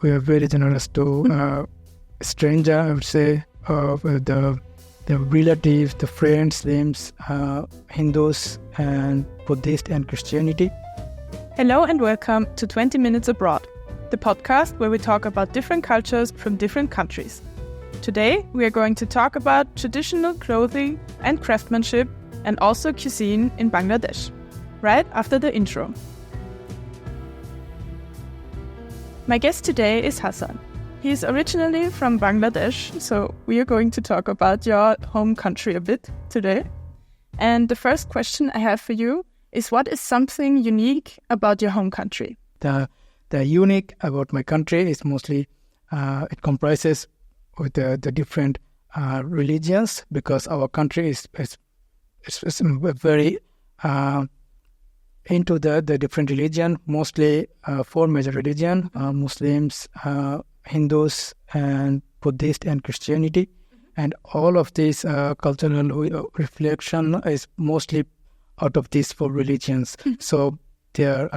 we are very generous to stranger, I would say, the relatives, the friends, names, Hindus and Buddhist and Christianity. Hello and welcome to 20 Minutes Abroad, the podcast where we talk about different cultures from different countries. Today we are going to talk about traditional clothing and craftsmanship and also cuisine in Bangladesh, right after the intro. My guest today is Hasan. He is originally from Bangladesh, so we are going to talk about your home country a bit today. And the first question I have for you is, what is something unique about your home country? The unique about my country is mostly it comprises with the different religions, because our country is very into the different religion, mostly four major religion, Muslims, Hindus and Buddhist and Christianity. And all of this cultural reflection is mostly out of these four religions. So their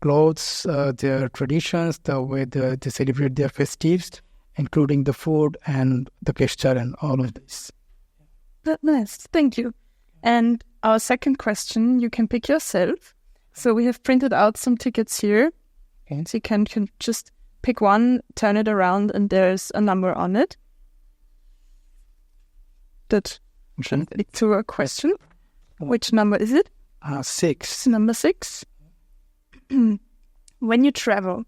clothes, their traditions, the way they celebrate their festivities, including the food and the gesture and all of this. That's nice. Thank you. And our second question, you can pick yourself. So we have printed out some tickets here. Okay. So you can just pick one, turn it around, and there's a number on it. That should lead to a question. Which number is it? 6. Number 6. When you travel,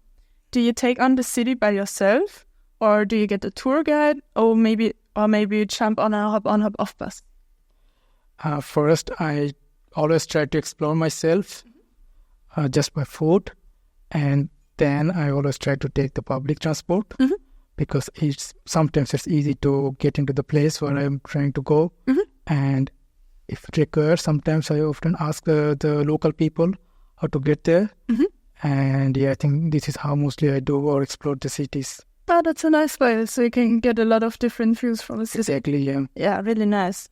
do you take on the city by yourself, or do you get a tour guide, or maybe you jump on a hop-on, hop-off bus? First, I always try to explore myself just by foot, and then I always try to take the public transport because sometimes it's easy to get into the place where I'm trying to go. And if it requires, sometimes I often ask the local people how to get there. And I think this is how mostly I do or explore the cities. Oh, that's a nice way. So you can get a lot of different views from the city. Exactly, yeah. Yeah, really nice.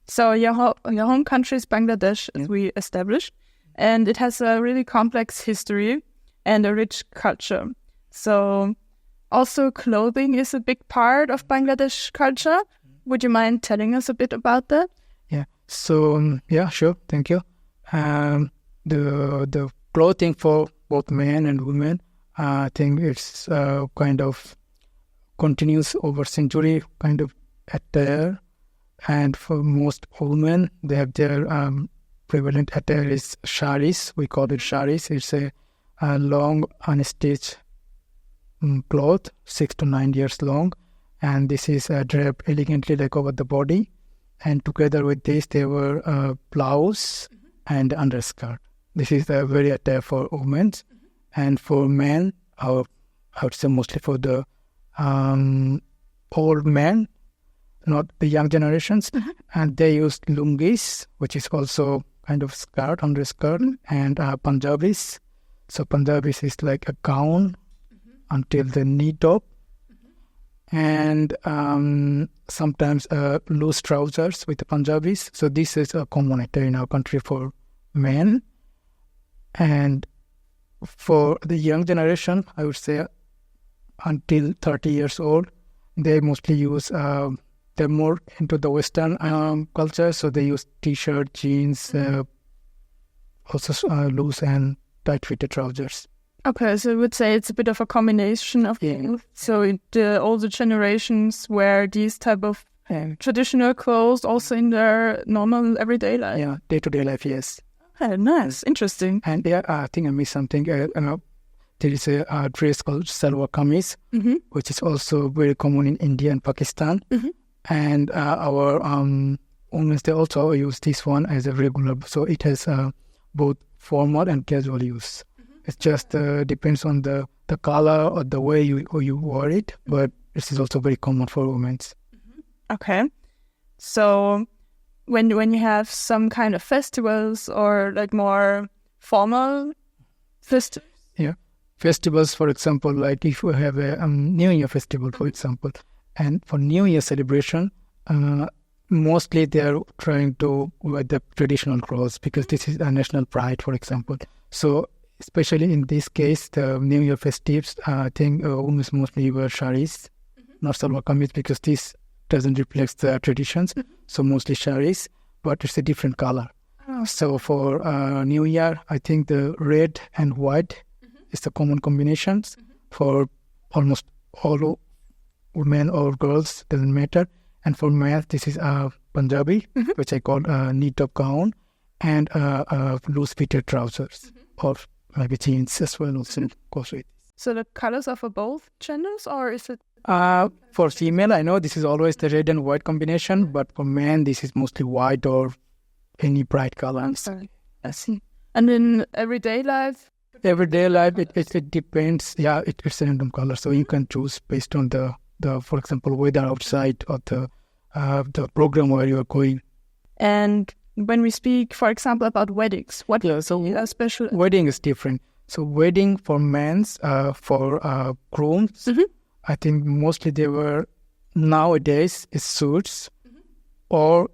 So your home country is Bangladesh, as we established, and it has a really complex history and a rich culture. So also clothing is a big part of Bangladesh culture. Would you mind telling us a bit about that? Yeah. So, yeah, sure. Thank you. The clothing for both men and women, I think it's kind of continues over century kind of attire. And for most women, they have their prevalent attire is saris. We call it saris. It's a long unstitched cloth, 6 to 9 years long. And this is draped elegantly like over the body. And together with this, there were blouse and underskirt. This is the very attire for women. And for men, I would say mostly for the old men, not the young generations, and they use lungis, which is also kind of skirt, underskirt, and Punjabis. So Punjabis is like a gown until the knee top, and sometimes loose trousers with the Punjabis. So this is a common attire in our country for men. And for the young generation, I would say until 30 years old, they mostly use they're more into the Western culture, so they use T-shirt, jeans, also loose and tight-fitted trousers. Okay, so I would say it's a bit of a combination of things. So the older generations wear these type of traditional clothes also in their normal everyday life. Yeah, day-to-day life, yes. Okay, nice, interesting. And yeah, I think I missed something. There is a dress called salwar kameez, which is also very common in India and Pakistan. And our women, they also use this one as a regular. So it has both formal and casual use. It just depends on the color or the way you wear it. But this is also very common for women. Okay. So when you have some kind of festivals or like more formal festivals? Yeah. Festivals, for example, like if we have a New Year festival, for example, and for New Year celebration, mostly they are trying to wear the traditional clothes because this is a national pride, for example. So especially in this case, the New Year festives, I think women mostly wear saris, not salwar kameez, because this doesn't reflect the traditions. So mostly saris, but it's a different color. So for New Year, I think the red and white is the common combinations for almost all women or girls, doesn't matter. And for men, this is Punjabi, which I call knit-up gown, and loose-fitted trousers, or maybe jeans as well also goes with. So the colors are for both genders, or is it? For female, I know this is always the red and white combination, but for men, this is mostly white or any bright colors. Okay. I see. And in everyday life? Everyday life, it depends. Yeah, it's a random color, so you can choose based on the for example, weather outside or the program where you are going. And when we speak, for example, about weddings, what is special? Wedding is different. So wedding for men's, for grooms, I think mostly they were nowadays is suits or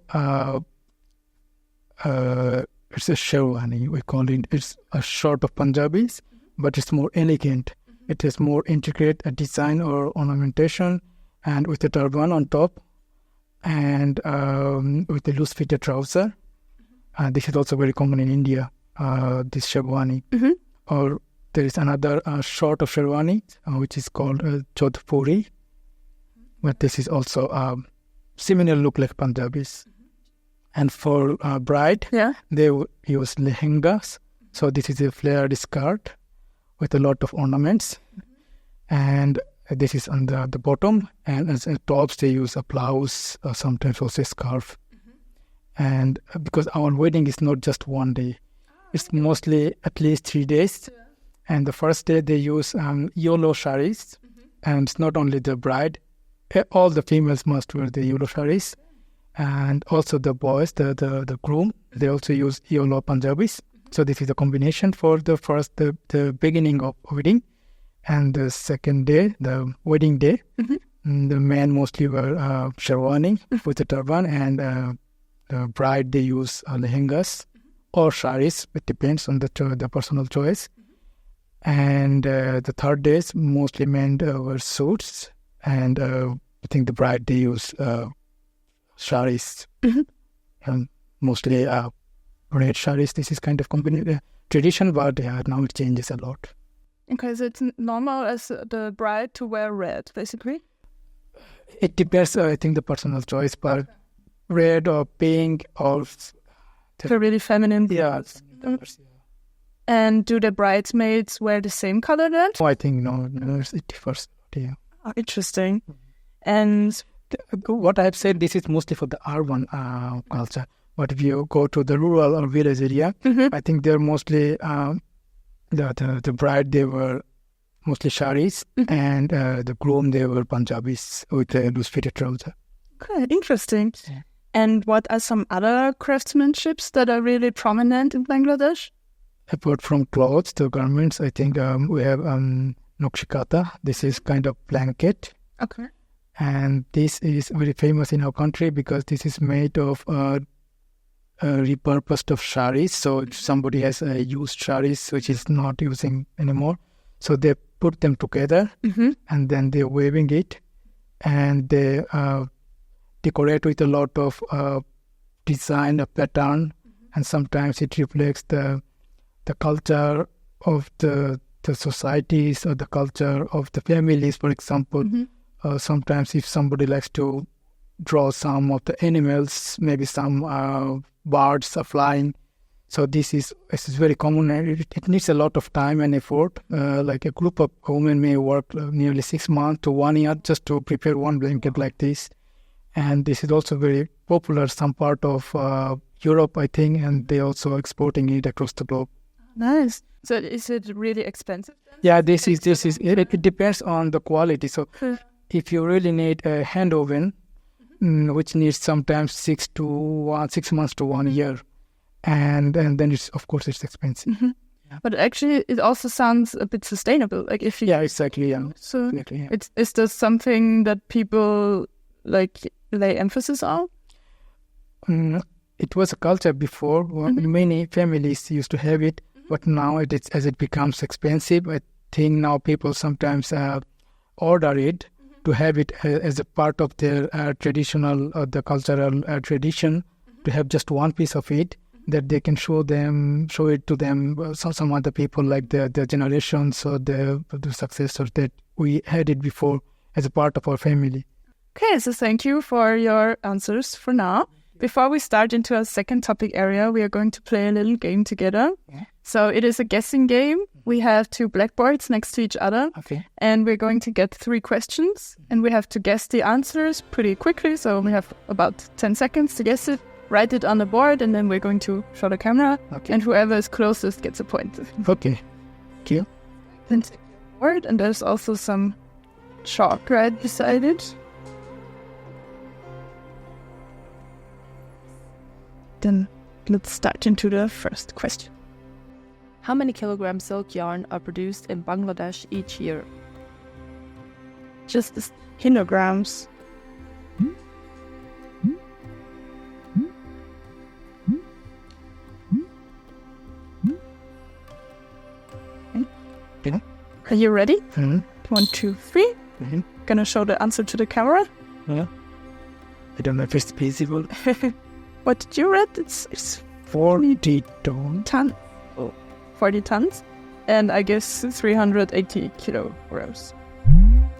it's a sherwani, we call it. It's a sort of Punjabis, but it's more elegant. It is more intricate design or ornamentation, and with a turban on top, and with a loose-fitted trouser. This is also very common in India, this sherwani. Or there is another sort of sherwani, which is called jodhpuri. But this is also similar look like Punjabis. And for bride, they use lehengas. So this is a flared skirt with a lot of ornaments. And this is on the bottom. And as tops, they use a blouse, or sometimes also a scarf. And because our wedding is not just one day. It's mostly at least 3 days. And the first day, they use yellow saris. And it's not only the bride. All the females must wear the yellow saris. And also the boys, the groom, they also use yellow Punjabis. So this is a combination for the first, the beginning of wedding. And the second day, the wedding day, the men mostly wear sherwani with a turban, and the bride, they use lehengas or saris. It depends on the personal choice. And the third day, mostly men wear suits, and I think the bride, they use saris, and mostly red saris. This is kind of tradition, but now it changes a lot. Okay, so it's normal as the bride to wear red, basically? It depends, I think, the personal choice, but red or pink or... The really feminine. Yeah. And do the bridesmaids wear the same color then? I think no, it differs. Yeah. Oh, interesting. And... What I have said, this is mostly for the urban culture. But if you go to the rural or village area, I think they're mostly... The bride, they were mostly saris, and the groom, they were Punjabis with a loose-fitted trouser. Okay, interesting. Yeah. And what are some other craftsmanships that are really prominent in Bangladesh? Apart from clothes, the garments, I think we have nokshikata. This is kind of blanket. Okay. And this is very famous in our country because this is made of repurposed of saris. So if somebody has used saris which is not using anymore, so they put them together and then they're weaving it, and they decorate with a lot of design, a pattern, and sometimes it reflects the culture of the societies or the culture of the families. For example, sometimes if somebody likes to draw some of the animals, maybe some birds are flying. So this is very common. It needs a lot of time and effort. Like a group of women may work nearly 6 months to 1 year just to prepare one blanket like this. And this is also very popular, some part of Europe, I think, and they also exporting it across the globe. Nice. So is it really expensive then? Yeah, this is it depends on the quality. So if you really need a hand woven, which needs sometimes 6 months to 1 year, and then it's expensive. Yeah. But actually, it also sounds a bit sustainable. Like if you exactly. Yeah, so exactly. Yeah. Is this something that people like lay emphasis on? It was a culture before. Many families used to have it, But now as it becomes expensive, I think now people sometimes order it to have it as a part of their traditional or the cultural tradition, to have just one piece of it that they can show it to them, some other people, like the generations or the successors that we had it before as a part of our family. Okay, so thank you for your answers for now. Before we start into our second topic area, we are going to play a little game together. Yeah. So it is a guessing game. We have 2 blackboards next to each other. Okay. And we're going to get 3 questions. And we have to guess the answers pretty quickly. So we have about 10 seconds to guess it. Write it on the board, and then we're going to show the camera. Okay. And whoever is closest gets a point. Okay. Thank you. Then take your board. And there's also some chalk right beside it. Then let's start into the first question. How many kilograms silk yarn are produced in Bangladesh each year? Just the kilograms. Yeah. Are you ready? Mm-hmm. 1, 2, 3. Mm-hmm. Gonna show the answer to the camera. Yeah. I don't know if it's feasible. What did you read? It's 40 tons. ton. Oh, 40 tons. And I guess 380 kilograms.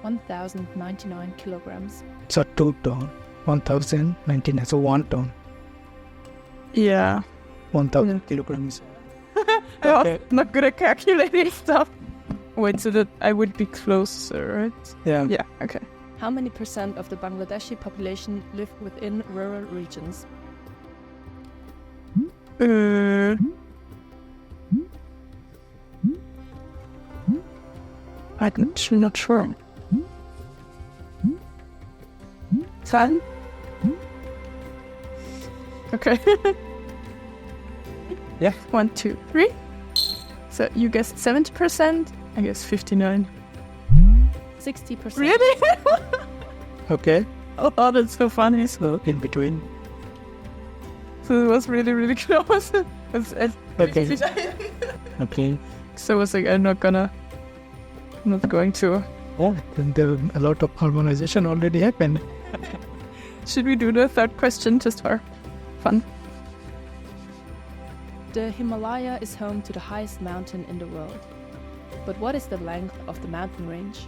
1,099 kilograms. So 2 tons. 1,019. So 1 ton. Yeah. 1,000 kilograms. I'm not good at calculating stuff. Wait, so that I would be closer, right? Yeah. Yeah, okay. How many % of the Bangladeshi population live within rural regions? I'm actually not sure. 10? Okay. Yeah. 1, 2, 3. So you guessed 70%. I guess 59. 60%. Really? Okay. Oh, that's so funny. So in between. So it was really, really close. Okay. Okay. So I was like, I'm not going to. Oh, then there a lot of harmonization already happened. Should we do the third question just for fun? The Himalaya is home to the highest mountain in the world. But what is the length of the mountain range?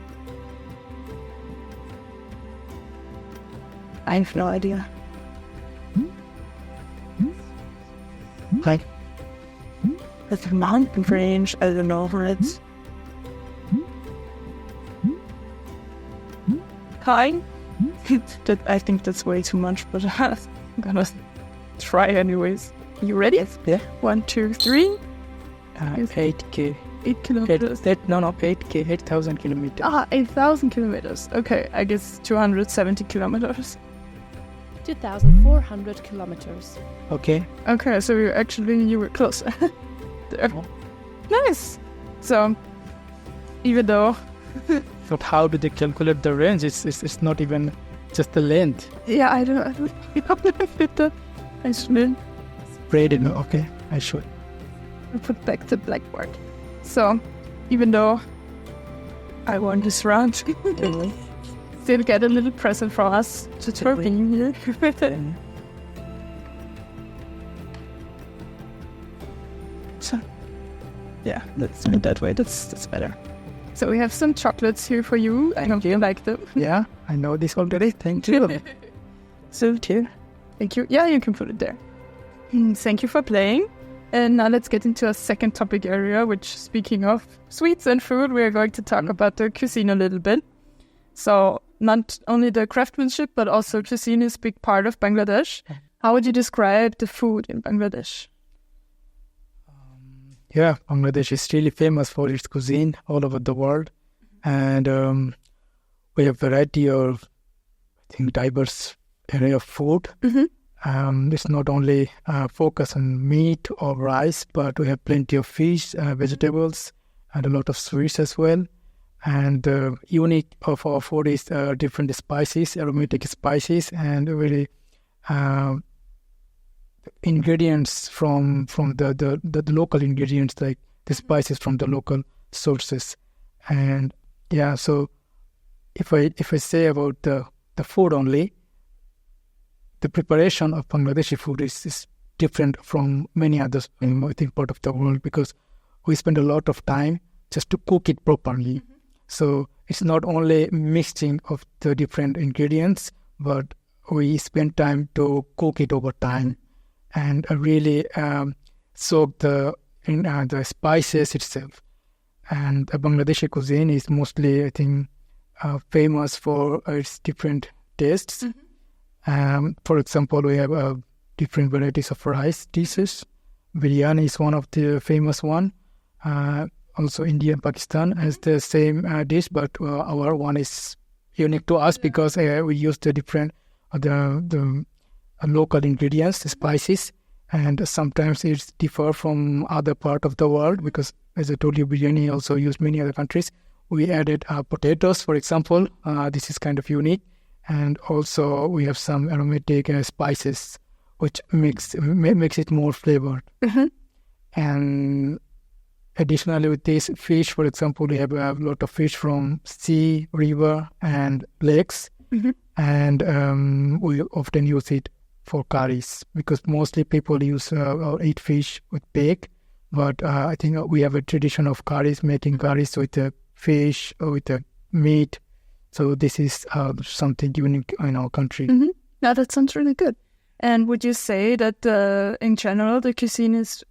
I have no idea. Like, That's a mountain range. I don't know. It's high. I think that's way too much, but I'm gonna try anyways. You ready? Yeah. 1, 2, 3. 8K. 8 kilometers. 8K, 8,000 kilometers. 8,000 kilometers. Okay, I guess 270 kilometers. 2,400 kilometers. Okay. Okay, so you were close. There. Oh. Nice. So, even though... So how do they calculate the range? It's not even just the length. Yeah, I don't fit that. I should Spread it. Okay, I should. put back the blackboard. So, even though I won this round, still get a little present from us just for being here. So, yeah, let's do it that way. That's better. So we have some chocolates here for you. I hope you like them. Yeah, I know this already. Thank you. So here. Thank you. Yeah, you can put it there. Thank you for playing. And now let's get into a second topic area, which, speaking of sweets and food, we are going to talk about the cuisine a little bit. So not only the craftsmanship, but also cuisine is a big part of Bangladesh. How would you describe the food in Bangladesh? Yeah, Bangladesh is really famous for its cuisine all over the world. And we have variety of, I think, diverse array of food. It's not only focus on meat or rice, but we have plenty of fish, vegetables, and a lot of sweets as well. And unique of our food is different spices, aromatic spices, and very ingredients from the local ingredients like the spices from the local sources. And yeah, so if I say about the food only, the preparation of Bangladeshi food is different from many others in I think part of the world, because we spend a lot of time just to cook it properly. So it's not only mixing of the different ingredients, but we spend time to cook it over time and really soak the spices itself. And the Bangladeshi cuisine is mostly, I think, famous for its different tastes. For example, we have different varieties of rice dishes. Biryani is one of the famous one. Also, India and Pakistan has the same dish, but our one is unique to us because we use the different the local ingredients, the spices, and sometimes it's differ from other part of the world because, as I told you, biryani also used many other countries. We added potatoes, for example. This is kind of unique, and also we have some aromatic spices, which makes it more flavored. And additionally, with this fish, for example, we have a lot of fish from sea, river, and lakes, and we often use it for curries because mostly people use or eat fish with pig. But I think we have a tradition of curries, making curries with the fish or with the meat. So this is something unique in our country. Yeah, that sounds really good. And would you say that in general the cuisine is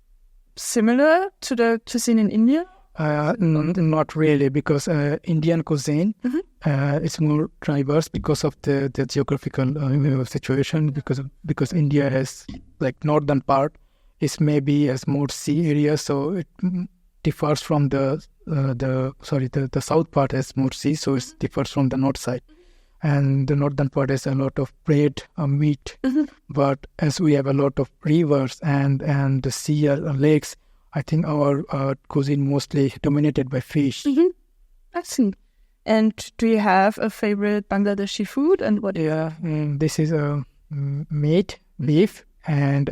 similar to the cuisine in India? Not really, because Indian cuisine is more diverse because of the geographical situation. Because India has like northern part is maybe has more sea area, so it differs from the south part has more sea, so it differs from the north side. And the northern part has a lot of bread, meat. But as we have a lot of rivers and the sea lakes, I think our cuisine mostly dominated by fish. I see. And do you have a favorite Bangladeshi food? And what? Yeah, this is meat, beef, and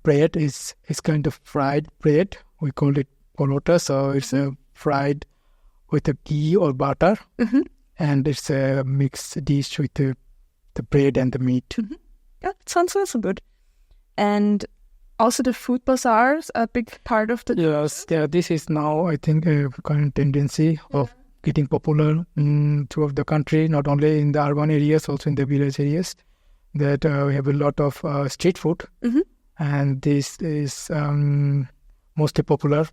bread is kind of fried bread. We call it porota, so it's fried with a ghee or butter. And it's a mixed dish with the bread and the meat. Yeah, it sounds also good. And also the food bazaars are a big part of the... Yes, yeah, this is now, I think, a current tendency of getting popular throughout the country, not only in the urban areas, also in the village areas, that we have a lot of street food. And this is mostly popular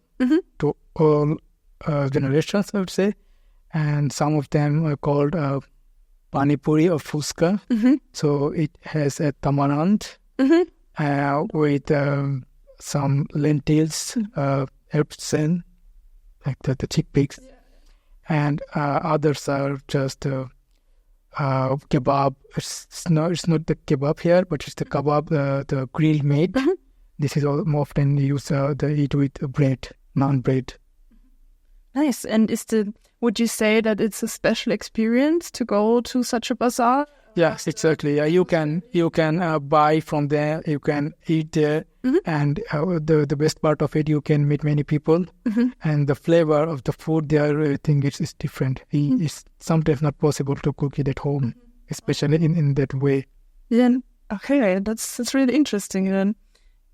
to all generations, I would say. And some of them are called pani puri or fuska. So it has a tamarind with some lentils, herbs, and like the chickpeas. And others are just kebab. It's not the kebab here, but it's the kebab, the grilled meat. This is more often used to eat with bread, naan bread. Nice. And would you say that it's a special experience to go to such a bazaar? Yes, exactly. You can buy from there. You can eat there, and the best part of it, you can meet many people, and the flavor of the food there, I think it's different. It's sometimes not possible to cook it at home, especially in that way. Yeah. Okay, that's really interesting then.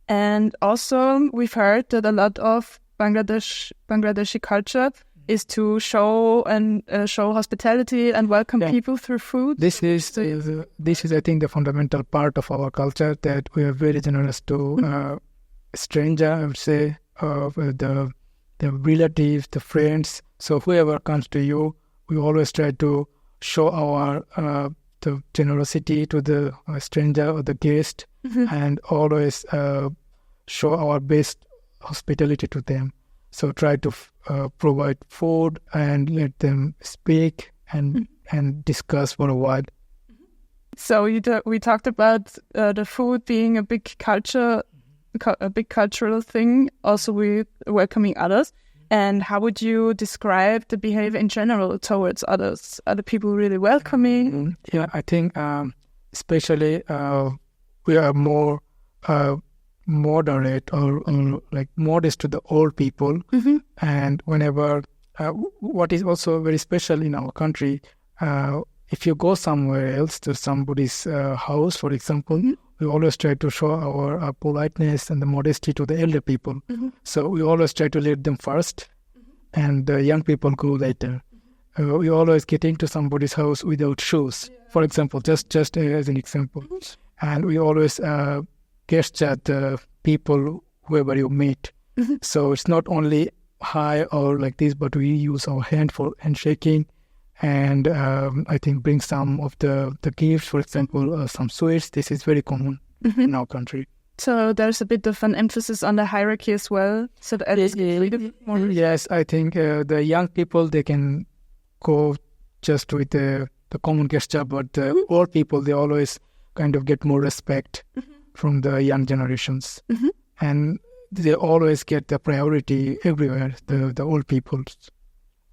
And also, we've heard that a lot of Bangladeshi culture is to show hospitality and welcome people through food. This is I think the fundamental part of our culture, that we are very generous to stranger, I would say, the relatives, the friends. So whoever comes to you, we always try to show our the generosity to the stranger or the guest, and always show our best hospitality to them. So try to provide food and let them speak and discuss for a while. So we talked about the food being a big cultural thing. Also, we welcoming others. And how would you describe the behavior in general towards others? Are the people really welcoming? Yeah, I think especially we are more moderate or like modest to the old people. And whenever, what is also very special in our country, if you go somewhere else to somebody's house, for example, we always try to show our politeness and the modesty to the elder people. So we always try to let them first, and the young people go later. We always get into somebody's house without shoes, for example, just as an example. And we always gesture at the people, whoever you meet. So it's not only hi or like this, but we use our hand for handshaking. And I think bring some of the gifts, for example, some sweets. This is very common in our country. So there's a bit of an emphasis on the hierarchy as well. So Yes, I think the young people, they can go just with the common gesture, but the old people, they always kind of get more respect from the young generations. And they always get the priority everywhere, the old people.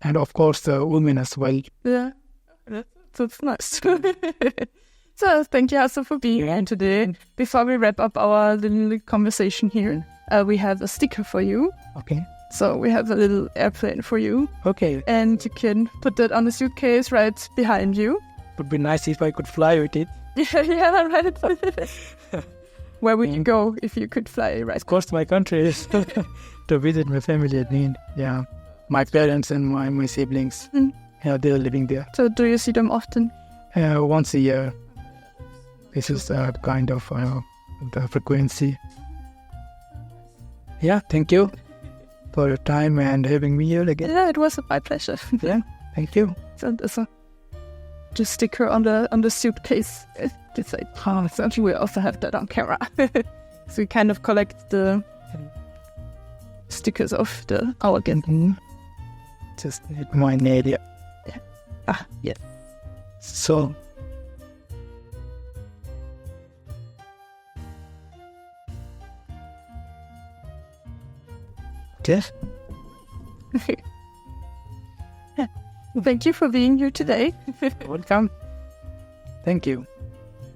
And of course, the women as well. Yeah, that's nice. So thank you, Hasan, for being here today. Before we wrap up our little conversation here, we have a sticker for you. Okay. So we have a little airplane for you. Okay. And you can put that on the suitcase right behind you. Would be nice if I could fly with it. Yeah, right. Where would you go if you could fly, right? Of course, my country is to visit my family again. Yeah. My parents and my siblings, they're living there. So do you see them often? Once a year. This is kind of the frequency. Yeah, thank you for your time and having me here again. Yeah, it was my pleasure. Yeah, thank you. So there's a just sticker on the suitcase. It's like, so we also have that on camera. So we kind of collect the stickers of our guests. Just need my nail. Yeah. Yes. So. Yes. Thank you for being here today. Welcome. Thank you.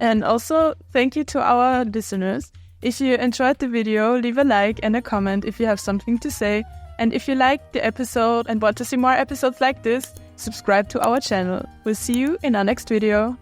And also, thank you to our listeners. If you enjoyed the video, leave a like and a comment if you have something to say. And if you liked the episode and want to see more episodes like this, subscribe to our channel. We'll see you in our next video.